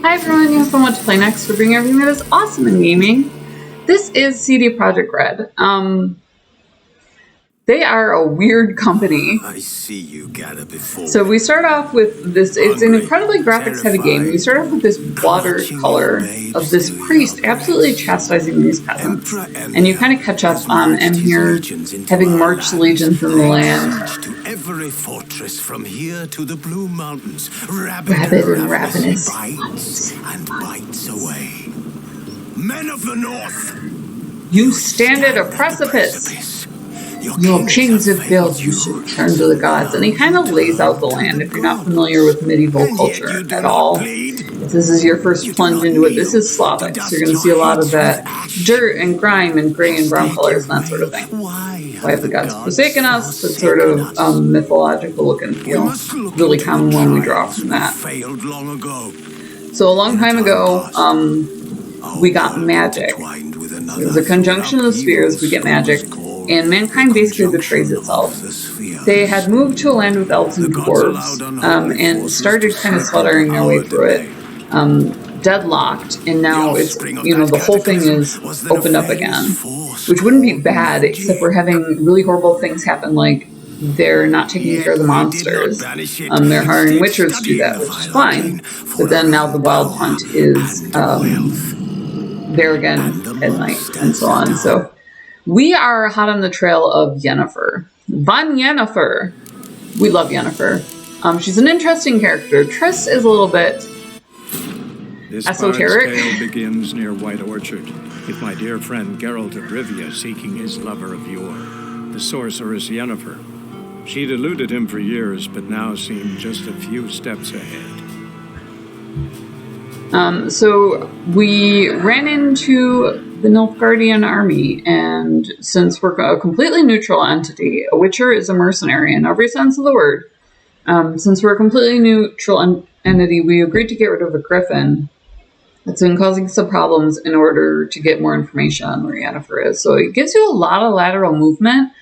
Hi everyone, you have fun what to play next. We're bringing everything that is awesome in gaming. This is CD Projekt Red. They are a weird company. I see you got it before. So we start off with this, it's an incredibly graphics heavy game. We start off with this watercolor of this priest absolutely chastising these peasants. And you kind of catch up on M here, having marched legions in the land. To every fortress from here to the Blue Mountains, Rabid and ravenous bites and bites away. Men of the North, you stand at a precipice. Your kings have failed, you should turn to the gods. And he kind of lays out the land if you're not familiar with medieval culture at all. If this is your first plunge into it, this is Slavic, so you're going to see a lot of that dirt and grime and gray and brown colors and that sort of thing. Why have the gods forsaken us? That sort of mythological look and feel. Really common when we draw from that. So a long time ago, we got magic. So there's a conjunction of spheres, we get magic. And mankind basically betrays itself. They had moved to a land with elves and dwarves, and started kind of slaughtering their way through it. Deadlocked, and now it's, the whole thing is opened up again. Which wouldn't be bad, except we're having really horrible things happen, like they're not taking care of the monsters. They're hiring witchers to do that, which is fine. But then now the wild hunt is there again at night, and so on. So we are hot on the trail of Yennifer. Von Yennifer. We love Yennifer. She's an interesting character. Triss is a little bit esoteric. This tale begins near White Orchard, with my dear friend Geralt of Rivia seeking his lover of yore, the sorceress Yennifer. She'd eluded him for years, but now seemed just a few steps ahead. So we ran into the Nilfgaardian army, and since we're a completely neutral entity, a witcher is a mercenary in every sense of the word. Since we're a completely neutral entity, we agreed to get rid of a griffin that's been causing some problems in order to get more information on where Yennefer is. So it gives you a lot of lateral movement.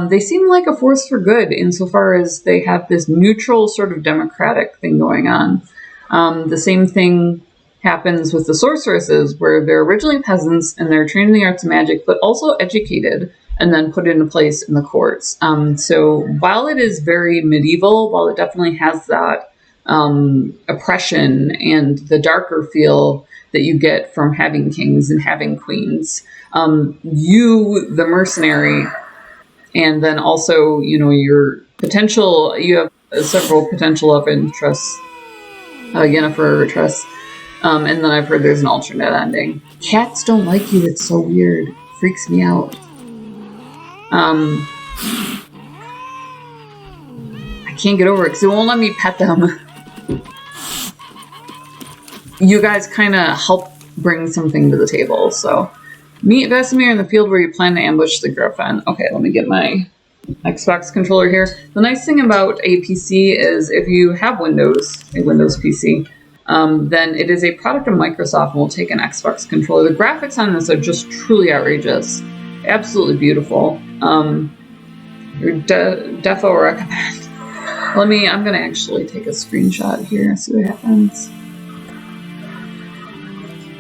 They seem like a force for good insofar as they have this neutral sort of democratic thing going on. The same thing happens with the sorceresses, where they're originally peasants and they're trained in the arts of magic, but also educated and then put into place in the courts. So while it is very medieval, while it definitely has that oppression and the darker feel that you get from having kings and having queens, you, the mercenary, and then also, your potential, you have several potential love interests, Yennefer or Triss. And then I've heard there's an alternate ending. Cats don't like you, it's so weird. Freaks me out. I can't get over it because it won't let me pet them. You guys kind of help bring something to the table, so. Meet Vesemir in the field where you plan to ambush the griffin. Okay, let me get my Xbox controller here. The nice thing about a PC is if you have Windows, a Windows PC, then it is a product of Microsoft and will take an Xbox controller. The graphics on this are just truly outrageous. Absolutely beautiful. Defo recommend. I'm going to actually take a screenshot here and see what happens.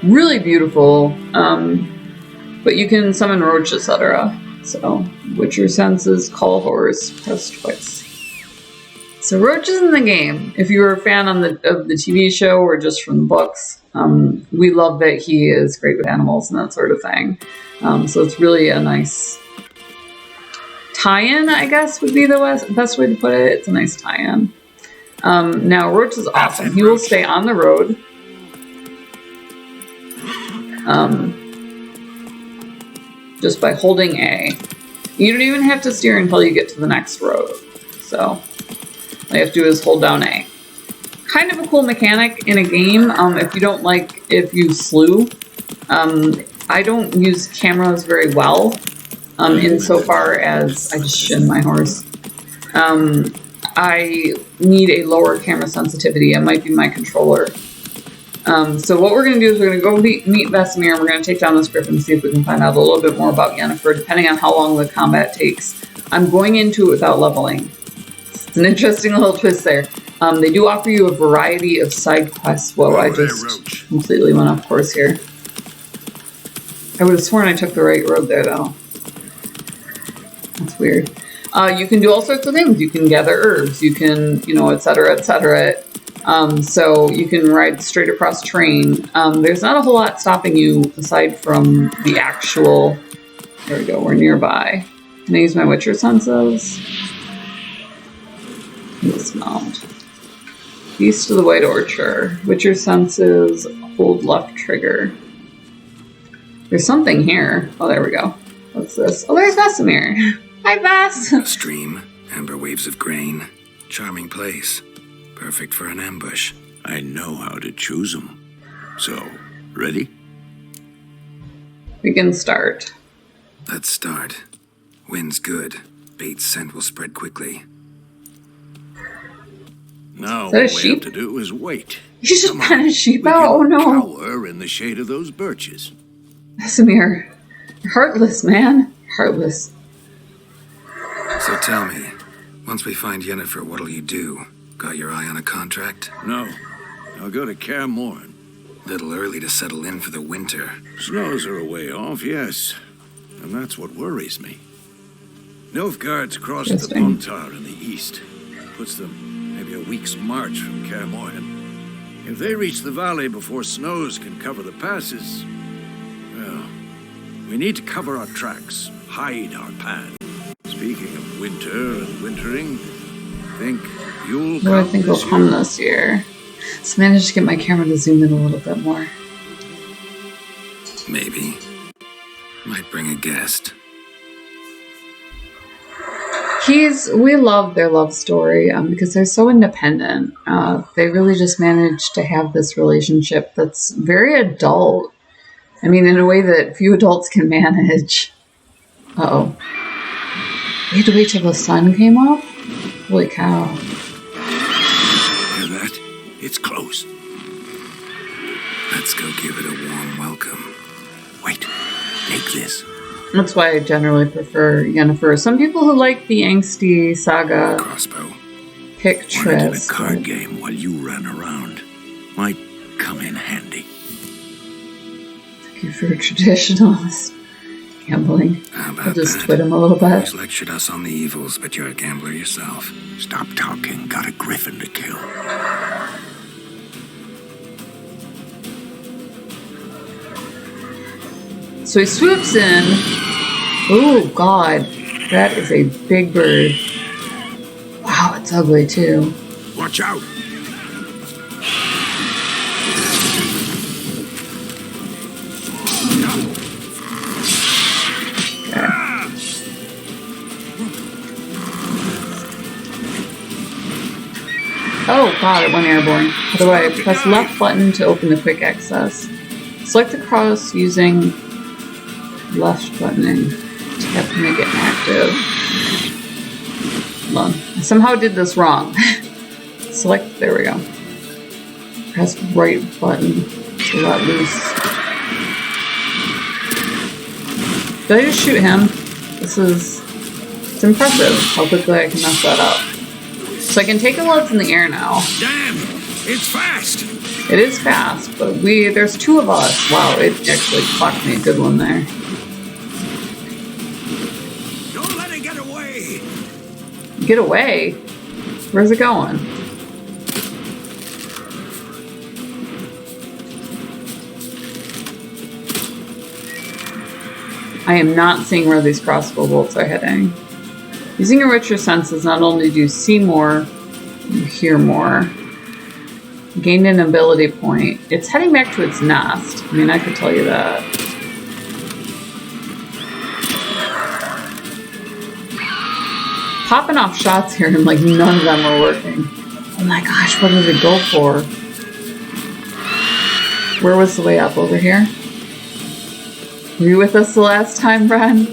Really beautiful. But you can summon roach, etc. So, Witcher senses, call horrors, press twice. So Roach is in the game. If you were a fan of the TV show or just from the books, we love that he is great with animals and that sort of thing. So it's really a nice tie-in, I guess, would be the best way to put it. It's a nice tie-in. Now, Roach is awesome. He will stay on the road. Just by holding A. You don't even have to steer until you get to the next road. So all you have to do is hold down A. Kind of a cool mechanic in a game if you don't like if you slew. I don't use cameras very well insofar as I just shinned my horse. I need a lower camera sensitivity. It might be my controller. So what we're going to do is we're going to go meet Vesemir, and we're going to take down this griffin and see if we can find out a little bit more about Yennefer, depending on how long the combat takes. I'm going into it without leveling. It's an interesting little twist there. They do offer you a variety of side quests. Whoa, I just completely went off course here. I would have sworn I took the right road there, though. That's weird. You can do all sorts of things. You can gather herbs. You can, you know, etc., etc. So you can ride straight across terrain. There's not a whole lot stopping you aside from the actual... There we go, we're nearby. Can I use my Witcher senses? Dismount. East of the White Orchard. Witcher senses, hold left trigger. There's something here. Oh, there we go. What's this? Oh, there's Vesemir. Hi, Vess. A stream, amber waves of grain. Charming place. Perfect for an ambush. I know how to choose them. So, ready? We can start. Let's start. Wind's good. Bait's scent will spread quickly. Now, that a all we sheep? have to do is wait. You just Come on. ran a sheep We out? Oh can no. cower in the shade of those birches. Vesemir. You're heartless, man. Heartless. So tell me, once we find Yennifer, what'll you do? Got your eye on a contract? No, I'll go to Kaer Morhen. Little early to settle in for the winter. Snows are a way off, yes. And that's what worries me. Nilfgaard's crossed the Interesting. Pontar in the east. Puts them maybe a week's march from Kaer Morhen. If they reach the valley before snows can cover the passes, well, we need to cover our tracks, hide our pan. Speaking of winter and wintering, think you'll What do I come think will this come year? this year? So I managed to get my camera to zoom in a little bit more. Maybe. Might bring a guest. We love their love story because they're so independent. They really just managed to have this relationship that's very adult. I mean, in a way that few adults can manage. Uh-oh. We had to wait till the sun came up? Holy cow. Hear that? It's close. Let's go give it a warm welcome. Wait, take this. That's why I generally prefer Yennefer. Some people who like the angsty saga Crossbow. pick Wanted in a Triss. card game while you ran around. Might come in handy. Thank you for traditionalist gambling. How about I'll just that? twit him a little bit. Always lectured us on the evils, but you're a gambler yourself. Stop talking. Got a griffin to kill. So he swoops in. Oh, God. That is a big bird. Wow, it's ugly, too. Watch out! Oh, God, it went airborne. How do I press left button to open the quick access? Select the cross using left buttoning. Tap to make it active. Hold on. I somehow did this wrong. Select, there we go. Press right button to let loose. Did I just shoot him? It's impressive how quickly I can mess that up. So I can take it while it's in the air now. Damn! It's fast! It is fast, but there's two of us. Wow, it actually clocked me a good one there. Don't let it get away! Get away? Where's it going? I am not seeing where these crossbow bolts are heading. Using your richer senses, not only do you see more, you hear more. Gained an ability point. It's heading back to its nest. I mean, I could tell you that. Popping off shots here and like none of them are working. Oh my gosh, what did it go for? Where was the way up? Over here? Were you with us the last time, Bren?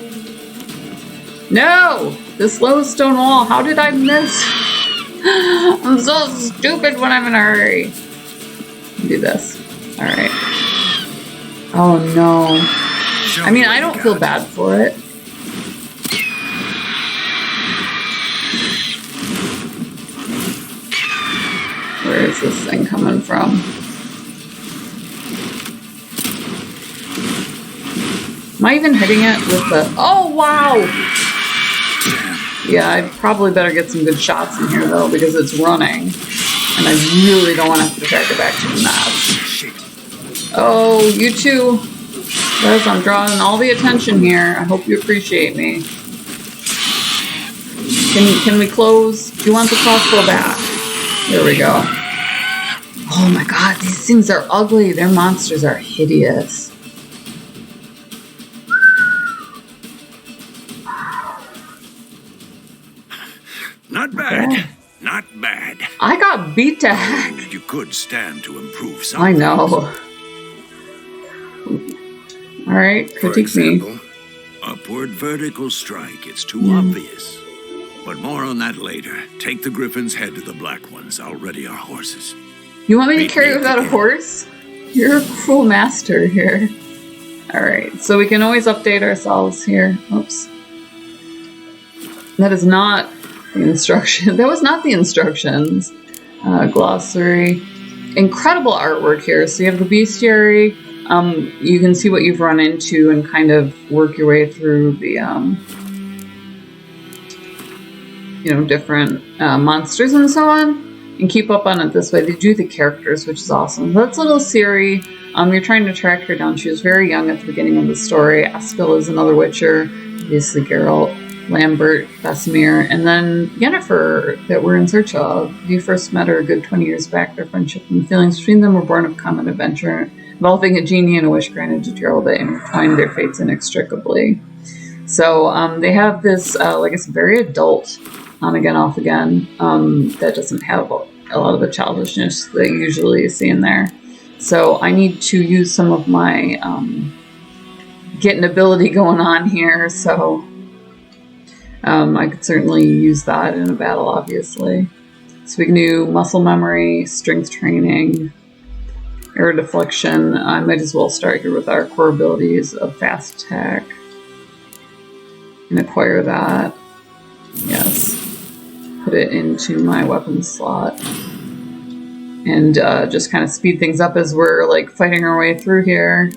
No! This low stone wall, how did I miss? I'm so stupid when I'm in a hurry. Do this. Alright. Oh no. I mean, I don't feel bad for it. Where's this thing coming from? Am I even hitting it with the... Oh, wow! Yeah, I probably better get some good shots in here, though, because it's running. And I really don't want to have to track it back to the map. Oh, you two. Guys, I'm drawing all the attention here. I hope you appreciate me. Can we close? Do you want the crossbow back? There we go. Oh my god, these things are ugly. Their monsters are hideous. Not bad. Okay. Not bad. I got beat to heck. You could stand to improve something. I know. Alright, critique me. Upward vertical strike. It's too obvious. But more on that later. Take the Griffin's head to the Black Ones. I'll ready our horses. You want me to carry without a horse? You're a cruel master here. Alright, so we can always update ourselves here. Oops. That is not the instruction. That was not the instructions. Glossary. Incredible artwork here. So you have the bestiary. You can see what you've run into and kind of work your way through the, different monsters and so on, and keep up on it this way. They do the characters, which is awesome. That's little Ciri. You're trying to track her down. She was very young at the beginning of the story. Espil is another Witcher. Obviously Geralt, Lambert, Vesemir, and then Yennifer that we're in search of. You first met her a good 20 years back. Their friendship and feelings between them were born of common adventure, involving a genie and a wish granted to Geralt that intertwined their fates inextricably. So they have this, like I said, very adult on again, off again, that doesn't have a lot of the childishness that you usually see in there. So I need to use some of my getting ability going on here, so I could certainly use that in a battle, obviously. So we can do muscle memory, strength training, air deflection. I might as well start here with our core abilities of fast attack and acquire that. Yes. Put it into my weapon slot and just kind of speed things up as we're like fighting our way through here.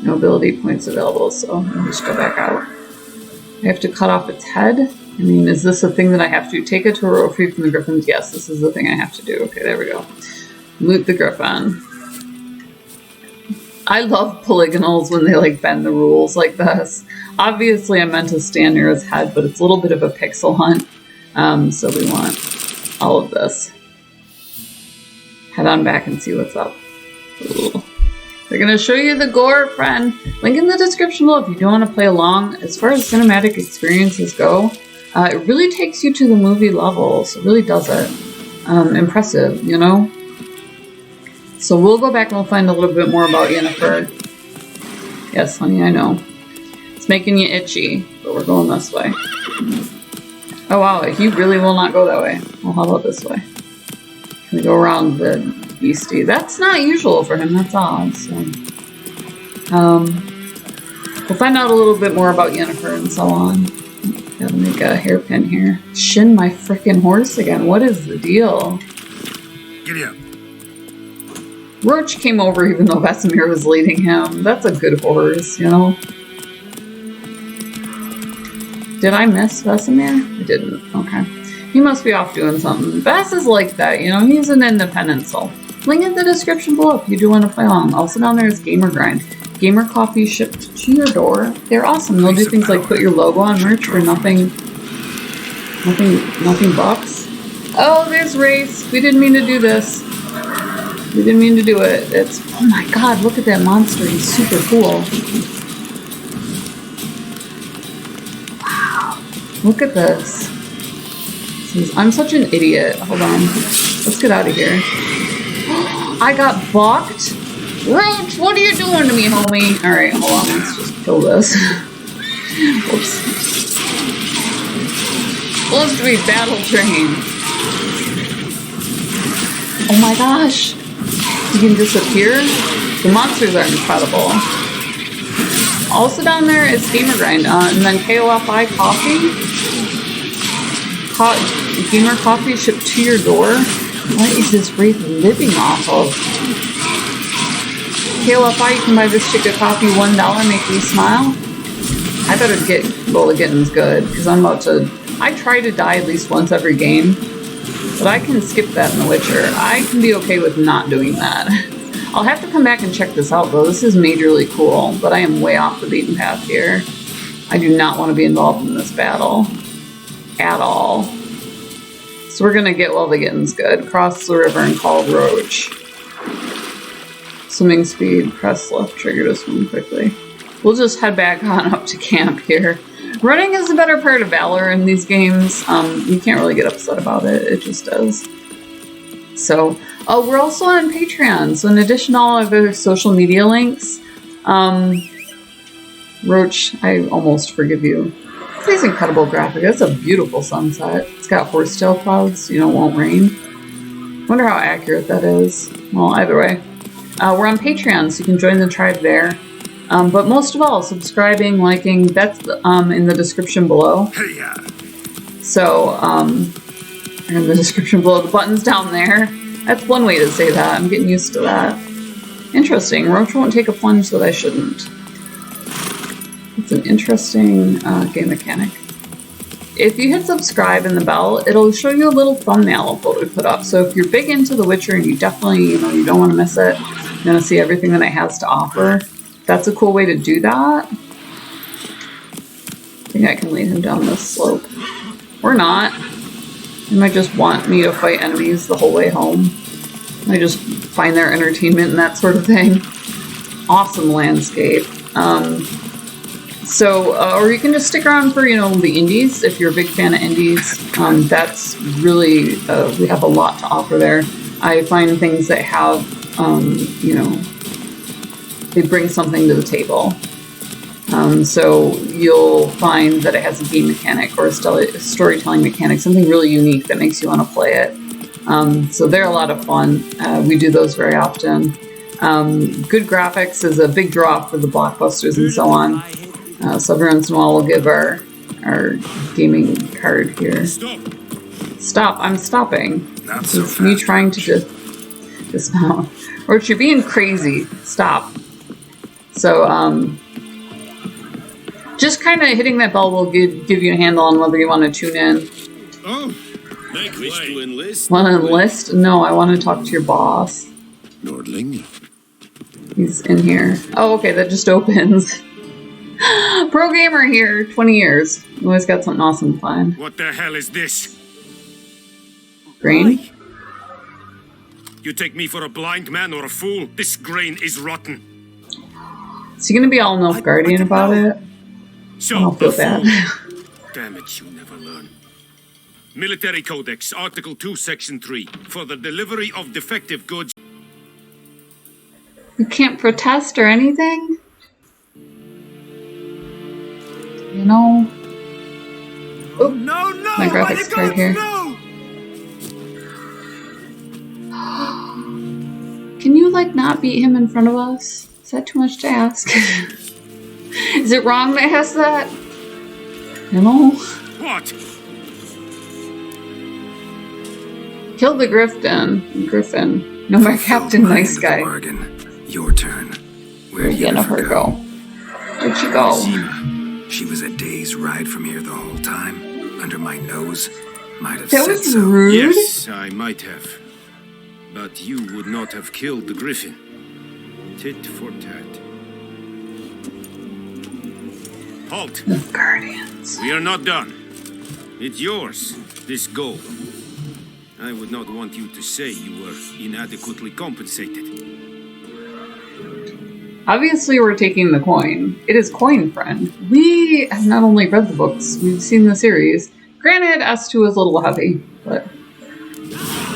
No ability points available, so I'll just go back out. I have to cut off its head. I mean, is this a thing that I have to take it to a row free from the Griffins? Yes, this is the thing I have to do. Okay, there we go. Loot the Griffin. I love polygonals when they like bend the rules like this. Obviously, I meant to stand near his head, but it's a little bit of a pixel hunt. So we want all of this. Head on back and see what's up. Ooh. They're going to show you the gore, friend. Link in the description below if you do want to play along. As far as cinematic experiences go, it really takes you to the movie levels. It really does it. Impressive, you know? So we'll go back and we'll find a little bit more about Yennifer. Yes, honey, I know. It's making you itchy, but we're going this way. Oh wow, he really will not go that way. Well, how about this way? Can we go around the beastie? That's not usual for him, that's odd, so... we'll find out a little bit more about Yennifer and so on. Gotta make a hairpin here. Shin my frickin' horse again, what is the deal? Giddy up. Roach came over even though Vesemir was leading him. That's a good horse, you know? Did I miss Vesemir? I didn't. Okay. He must be off doing something. Ves is like that, you know? He's an independent soul. Link in the description below if you do want to play along. Also down there is Gamer Grind. Gamer coffee shipped to your door. They're awesome. They'll do things like put your logo on merch for nothing bucks. Oh, there's Race. We didn't mean to do this. We didn't mean to do it. It's, oh my god, look at that monster. He's super cool. Wow. Look at this. I'm such an idiot. Hold on. Let's get out of here. I got balked? Roach, what are you doing to me, homie? Alright, hold on. Let's just kill this. Whoops. Supposed to be battle trained. Oh my gosh. You can disappear? The monsters are incredible. Also down there is Gamer Grind, and then KOFI Coffee. gamer coffee shipped to your door? What is this wraith living off of? KLFI, you can buy this chick a coffee, $1, make me smile. I better get roll of getting's good, because I'm about to... I try to die at least once every game, but I can skip that in The Witcher. I can be okay with not doing that. I'll have to come back and check this out, though. This is majorly cool, but I am way off the beaten path here. I do not want to be involved in this battle. At all. So we're going to get while the getting's good. Cross the river and call Roach. Swimming speed, press left trigger to swim quickly. We'll just head back on up to camp here. Running is the better part of Valor in these games. You can't really get upset about it. It just does. So, we're also on Patreon. So in addition to all other social media links, Roach, I almost forgive you. These incredible graphic. That's a beautiful sunset. It's got horsetail clouds. You know, it won't rain. Wonder how accurate that is. Well, either way. We're on Patreon, so you can join the tribe there. But most of all, subscribing, liking, that's in the description below. So, in the description below, the button's down there. That's one way to say that. I'm getting used to that. Interesting. Roach won't take a plunge that I shouldn't. It's an interesting game mechanic. If you hit subscribe and the bell, it'll show you a little thumbnail of what we put up. So if you're big into The Witcher and you definitely, you don't want to miss it, you're going to see everything that it has to offer. That's a cool way to do that. I think I can lead him down this slope. Or not. They might just want me to fight enemies the whole way home. I just find their entertainment and that sort of thing. Awesome landscape. Or you can just stick around for, the indies, if you're a big fan of indies. That's really, we have a lot to offer there. I find things that have, they bring something to the table. So you'll find that it has a game mechanic or a storytelling mechanic, something really unique that makes you want to play it. So they're a lot of fun. We do those very often. Good graphics is a big draw for the blockbusters and so on. So every once in a while we'll give our gaming card here. Stop, I'm stopping. Not so It's me fast, trying to dismount. Roach, you're being crazy. Stop. So, just kind of hitting that bell will give you a handle on whether you want to tune in. Oh, wish to enlist? Want to enlist? No, I want to talk to your boss. Nordling. He's in here. Oh, okay, that just opens. Pro gamer here, 20 years. Always got something awesome to find. What the hell is this? Grain? You take me for a blind man or a fool? This grain is rotten. Is he gonna be all Nilfgaardian about it? So, I don't feel a bad. fool. Damn it, you never learn. Military Codex, Article 2, Section 3. For the delivery of defective goods. You can't protest or anything? Oh, No, my graphics card here. No! Can you, not beat him in front of us? Is that too much to ask? Is it wrong to ask that? What? Kill the Griffin. No, my captain, nice guy. Bargain. Your turn. Where'd Yennifer Yennifer go? Where'd she go? She was a day's ride from here the whole time. Under my nose. Might have That said was so. rude. Yes, I might have. But you would not have killed the griffin. Tit for tat. Halt! The Guardians. We are not done. It's yours, this gold. I would not want you to say you were inadequately compensated. Obviously, we're taking the coin. It is Coin Friend. We have not only read the books, we've seen the series. Granted, S2 is a little heavy, but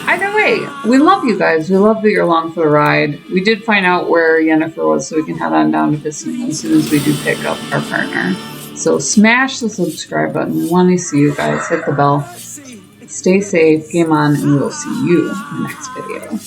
either way, we love you guys. We love that you're along for the ride. We did find out where Yennifer was, so we can head on down to Piston as soon as we do pick up our partner. So smash the subscribe button. We want to see you guys. Hit the bell. Stay safe, game on, and we'll see you in the next video.